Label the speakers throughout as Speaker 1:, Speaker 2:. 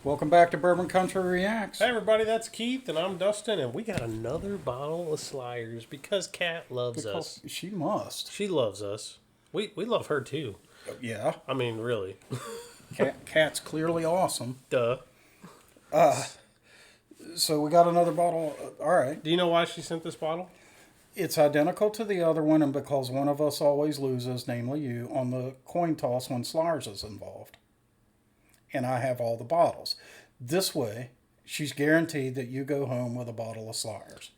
Speaker 1: Welcome back to Bourbon Country Reacts.
Speaker 2: Hey everybody, that's Keith and I'm Dustin, and we got another bottle of Slyrs because Kat loves us.
Speaker 1: She must.
Speaker 2: She loves us. We love her too.
Speaker 1: Yeah.
Speaker 2: I mean, really.
Speaker 1: Kat's clearly awesome.
Speaker 2: Duh.
Speaker 1: So we got another bottle. All right.
Speaker 2: Do you know why she sent this bottle?
Speaker 1: It's identical to the other one, and because one of us always loses, namely you, on the coin toss when Slyrs is involved. And I have all the bottles. This way, she's guaranteed that you go home with a bottle of Slyrs.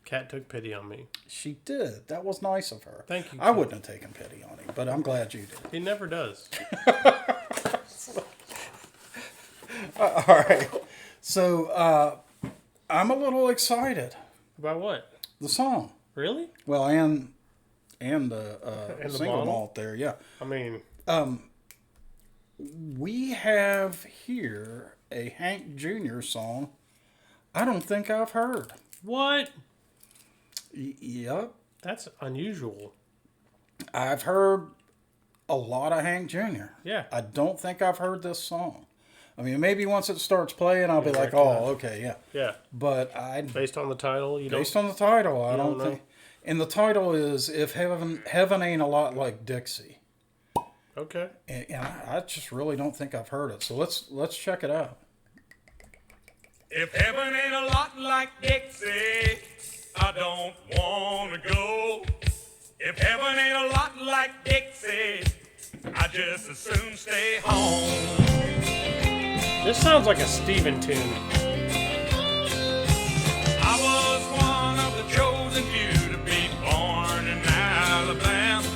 Speaker 2: Kat took pity on me.
Speaker 1: She did. That was nice of her.
Speaker 2: Thank you,
Speaker 1: I wouldn't have taken pity on him, but I'm glad you did.
Speaker 2: He never does.
Speaker 1: All right. So, I'm a little excited.
Speaker 2: About what?
Speaker 1: The song.
Speaker 2: Really?
Speaker 1: Well, and the single
Speaker 2: bottle?
Speaker 1: malt there, yeah.
Speaker 2: I mean...
Speaker 1: we have here a Hank Jr. song I don't think I've heard.
Speaker 2: What?
Speaker 1: Yep.
Speaker 2: That's unusual.
Speaker 1: I've heard a lot of Hank Jr.
Speaker 2: Yeah.
Speaker 1: I don't think I've heard this song. I mean, maybe once it starts playing, I'll be like, oh, okay, yeah.
Speaker 2: Yeah.
Speaker 1: But
Speaker 2: based on the title,
Speaker 1: based on the title, I don't think. And the title is "If Heaven Ain't a Lot Like Dixie."
Speaker 2: Okay.
Speaker 1: And I just really don't think I've heard it. So let's check it out.
Speaker 3: If heaven ain't a lot like Dixie, I don't wanna go. If heaven ain't a lot like Dixie, I just as soon stay home.
Speaker 2: This sounds like a Steven tune.
Speaker 3: I was one of the chosen few to be born in Alabama.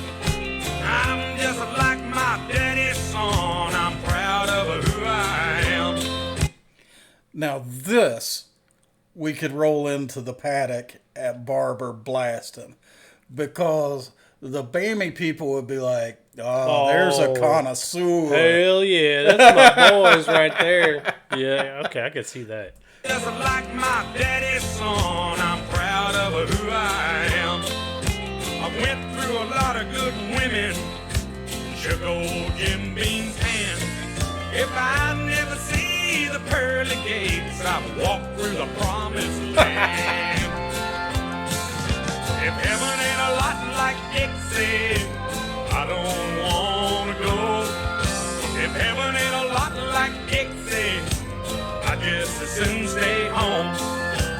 Speaker 3: I'm just like my daddy's son. I'm proud of who I am.
Speaker 1: Now this, we could roll into the paddock at Barber blasting, because the Bammy people would be like, oh, there's a connoisseur.
Speaker 2: Hell yeah, that's my boys right there. Yeah, okay, I can see that.
Speaker 3: Just like my daddy's son, I'm proud of who I am. I went through a lot of good women, shook old Jim Beam's hand. If I never see the pearly gates, I've walked through the promised land. If heaven ain't a lot like Dixie, I don't wanna go. If heaven ain't a lot like Dixie, I just as soon stay home.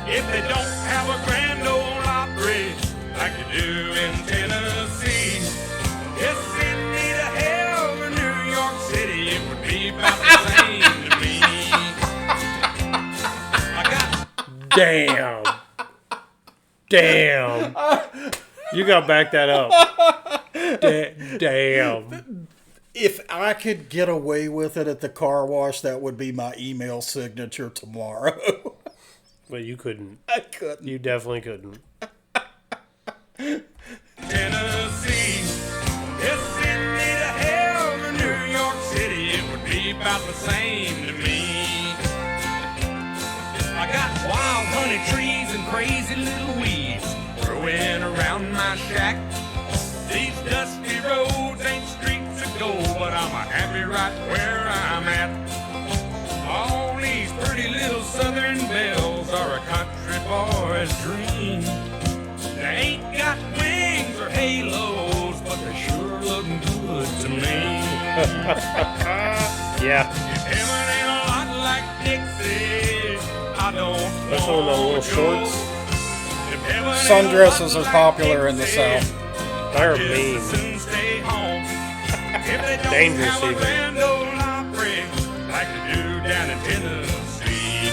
Speaker 3: If they don't have a grand ole Opry like they do in Tennessee, just send me to hell or New York City, it would be about the same to me.
Speaker 2: Damn. Damn. You gotta back that up. Damn.
Speaker 1: If I could get away with it at the car wash, that would be my email signature tomorrow.
Speaker 2: But you couldn't.
Speaker 1: I couldn't.
Speaker 2: You definitely couldn't.
Speaker 3: Tennessee, just send me to hell or New York City, it would be about the same to me. I got wild honey trees and crazy little weeds growing around my shack. These dusty roads ain't streets of gold, but I'm happy right where I'm at. All these pretty little southern belles are a country boy's dream. They ain't got wings or halos, but they sure look good to me.
Speaker 2: Yeah.
Speaker 3: If heaven ain't a lot like Dixie, I don't
Speaker 2: That's one of the little shorts.
Speaker 1: Sundresses are popular in the South.
Speaker 2: They're mean. Dangerous even.
Speaker 3: Like they do down in Tennessee.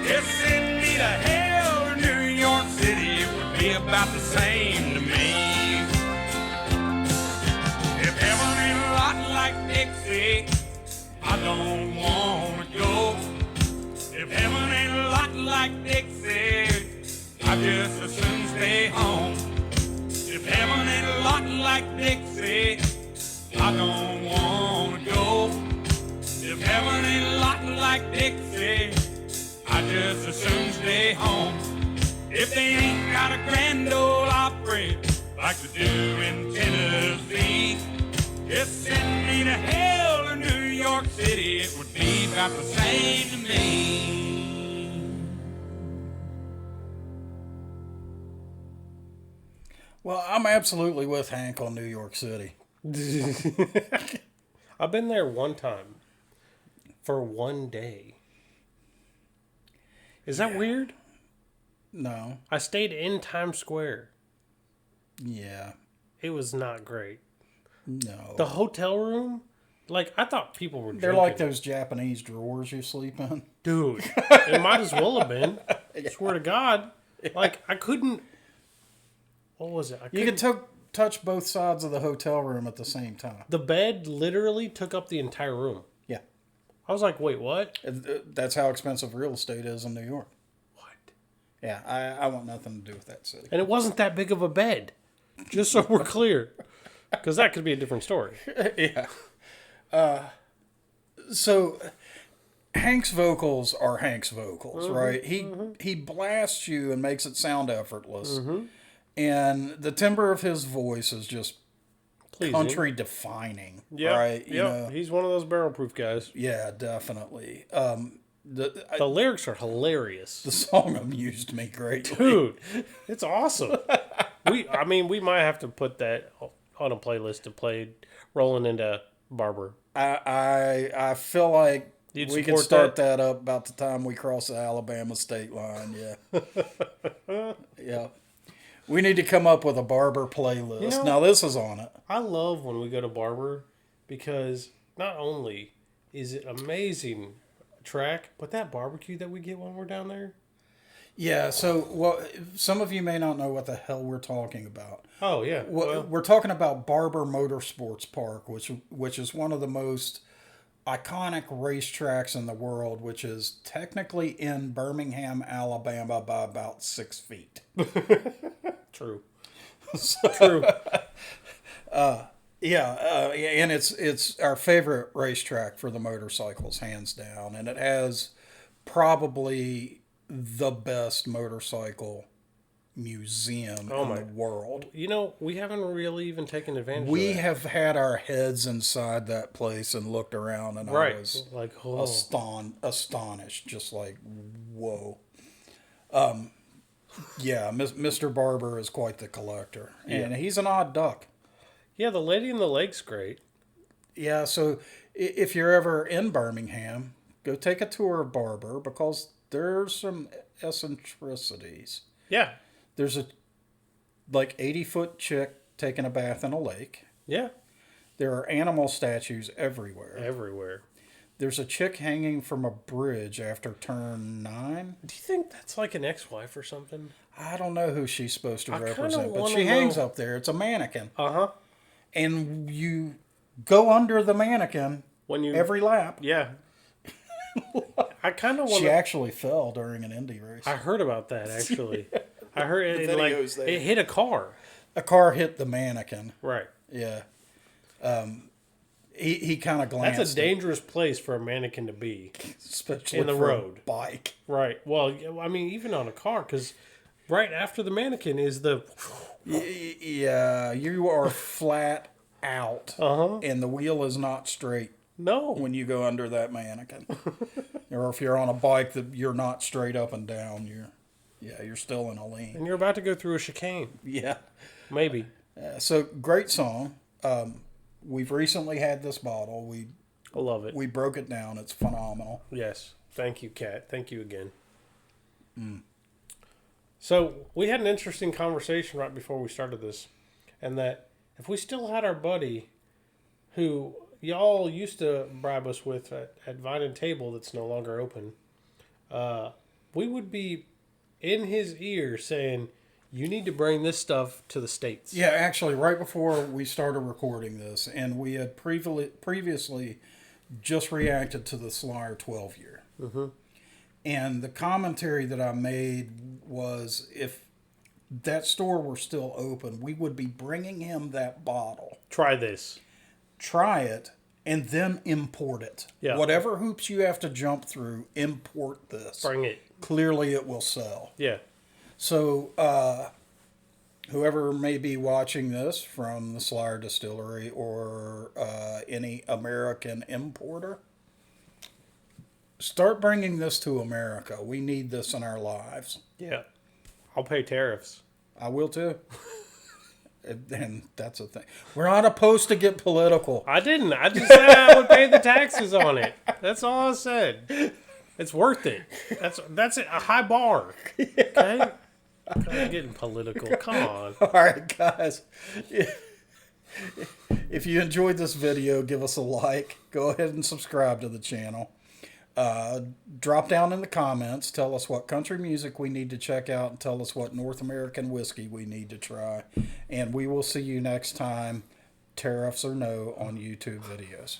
Speaker 3: If send me to hell or New York City, it would be about the same to me. If heaven ain't a lot like Dixie, I don't wanna go. If heaven ain't a lot like Dixie, I just as soon stay home. If heaven ain't a lot like Dixie, I don't wanna go. If heaven ain't a lot like Dixie, I just as soon stay home. If they ain't got a grand ole Opry like they do in Tennessee, just send me to hell or New York City, it would be about the same to me.
Speaker 1: Well, I'm absolutely with Hank on New York City.
Speaker 2: I've been there one time for one day. Is that weird?
Speaker 1: No.
Speaker 2: I stayed in Times Square.
Speaker 1: Yeah.
Speaker 2: It was not great.
Speaker 1: No.
Speaker 2: The hotel room, like, I thought people were
Speaker 1: They're
Speaker 2: joking.
Speaker 1: like those Japanese drawers you sleep in.
Speaker 2: Dude, it might as well have been. I swear to God. Like, I couldn't. What was it?
Speaker 1: You could touch both sides of the hotel room at the same time.
Speaker 2: The bed literally took up the entire room.
Speaker 1: Yeah.
Speaker 2: I was like, wait, what?
Speaker 1: That's how expensive real estate is in New York.
Speaker 2: What?
Speaker 1: Yeah, I want nothing to do with that city.
Speaker 2: And it wasn't that big of a bed. Just so we're clear. Because that could be a different story.
Speaker 1: Yeah. So Hank's vocals are Hank's vocals, right? He blasts you and makes it sound effortless. And the timbre of his voice is just
Speaker 2: Pleasing.
Speaker 1: country defining,
Speaker 2: Yep.
Speaker 1: right? You know?
Speaker 2: He's one of those barrel proof guys.
Speaker 1: Yeah, definitely.
Speaker 2: The lyrics are hilarious.
Speaker 1: The song amused me greatly.
Speaker 2: Dude, it's awesome. We might have to put that on a playlist to play rolling into Barber.
Speaker 1: I feel like
Speaker 2: You'd
Speaker 1: we could
Speaker 2: support
Speaker 1: start that up about the time we cross the Alabama state line. Yeah. Yeah. We need to come up with a Barber playlist.
Speaker 2: You know,
Speaker 1: now this is on it.
Speaker 2: I love when we go to Barber because not only is it amazing track, but that barbecue that we get when we're down there.
Speaker 1: Yeah, so some of you may not know what the hell we're talking about.
Speaker 2: Oh yeah,
Speaker 1: We're talking about Barber Motorsports Park, which is one of the most iconic racetracks in the world, which is technically in Birmingham, Alabama, by about 6 feet.
Speaker 2: True. True.
Speaker 1: And it's our favorite racetrack for the motorcycles, hands down, and it has probably the best motorcycle museum in the world.
Speaker 2: You know, we haven't really even taken advantage of
Speaker 1: We
Speaker 2: that.
Speaker 1: have had our heads inside that place and looked around, and I was
Speaker 2: like,
Speaker 1: astonished, just like, whoa. Yeah, Mr. Barber is quite the collector, and he's an odd duck.
Speaker 2: Yeah, the Lady in the Lake's great.
Speaker 1: Yeah, so if you're ever in Birmingham, go take a tour of Barber, because there's some eccentricities.
Speaker 2: Yeah.
Speaker 1: There's a 80-foot chick taking a bath in a lake.
Speaker 2: Yeah.
Speaker 1: There are animal statues everywhere.
Speaker 2: Everywhere.
Speaker 1: There's a chick hanging from a bridge after turn 9.
Speaker 2: Do you think that's like an ex-wife or something?
Speaker 1: I don't know who she's supposed to
Speaker 2: I kinda
Speaker 1: represent, but
Speaker 2: wanna
Speaker 1: she hangs
Speaker 2: know.
Speaker 1: up there. It's a mannequin.
Speaker 2: Uh-huh.
Speaker 1: And you go under the mannequin
Speaker 2: When you
Speaker 1: every lap.
Speaker 2: Yeah. I kind of want
Speaker 1: She
Speaker 2: to.
Speaker 1: actually fell during an Indy race.
Speaker 2: I heard about that actually. I heard it
Speaker 1: The
Speaker 2: like
Speaker 1: video's there.
Speaker 2: it hit a car.
Speaker 1: A car hit the mannequin.
Speaker 2: Right.
Speaker 1: Yeah. He kind of glanced.
Speaker 2: That's a dangerous place for a mannequin to be.
Speaker 1: especially
Speaker 2: in the
Speaker 1: for a
Speaker 2: road.
Speaker 1: bike.
Speaker 2: Right. Well, I mean, even on a car, because right after the mannequin is the.
Speaker 1: Yeah, you are flat out, and the wheel is not straight.
Speaker 2: No.
Speaker 1: When you go under that mannequin, or if you're on a bike that you're not straight up and down, you're still in a lane.
Speaker 2: And you're about to go through a chicane.
Speaker 1: Yeah.
Speaker 2: Maybe.
Speaker 1: So great song. We've recently had this bottle.
Speaker 2: I love it.
Speaker 1: We broke it down. It's phenomenal.
Speaker 2: Yes. Thank you, Kat. Thank you again. So we had an interesting conversation right before we started this, and that if we still had our buddy who y'all used to bribe us with at Vine and Table that's no longer open, we would be in his ear saying, you need to bring this stuff to the States.
Speaker 1: Yeah, actually, right before we started recording this, and we had previously just reacted to the Slyrs 12 year.
Speaker 2: Mm-hmm.
Speaker 1: And the commentary that I made was, if that store were still open, we would be bringing him that bottle.
Speaker 2: Try this.
Speaker 1: Try it, and then import it.
Speaker 2: Yeah.
Speaker 1: Whatever hoops you have to jump through, import this.
Speaker 2: Bring it.
Speaker 1: Clearly it will sell.
Speaker 2: Yeah.
Speaker 1: So, whoever may be watching this from the Slyrs Distillery or any American importer, Start bringing this to America. We need this in our lives.
Speaker 2: Yeah. I'll pay tariffs.
Speaker 1: I will too. And that's the thing. We're not opposed to get political.
Speaker 2: I didn't. I just said I would pay the taxes on it. That's all I said. It's worth it. That's a high bar. Okay? I'm getting political. Come on.
Speaker 1: All right, guys. If you enjoyed this video, give us a like. Go ahead and subscribe to the channel. Drop down in the comments. Tell us what country music we need to check out, and tell us what North American whiskey we need to try. And we will see you next time, tariffs or no, on YouTube videos.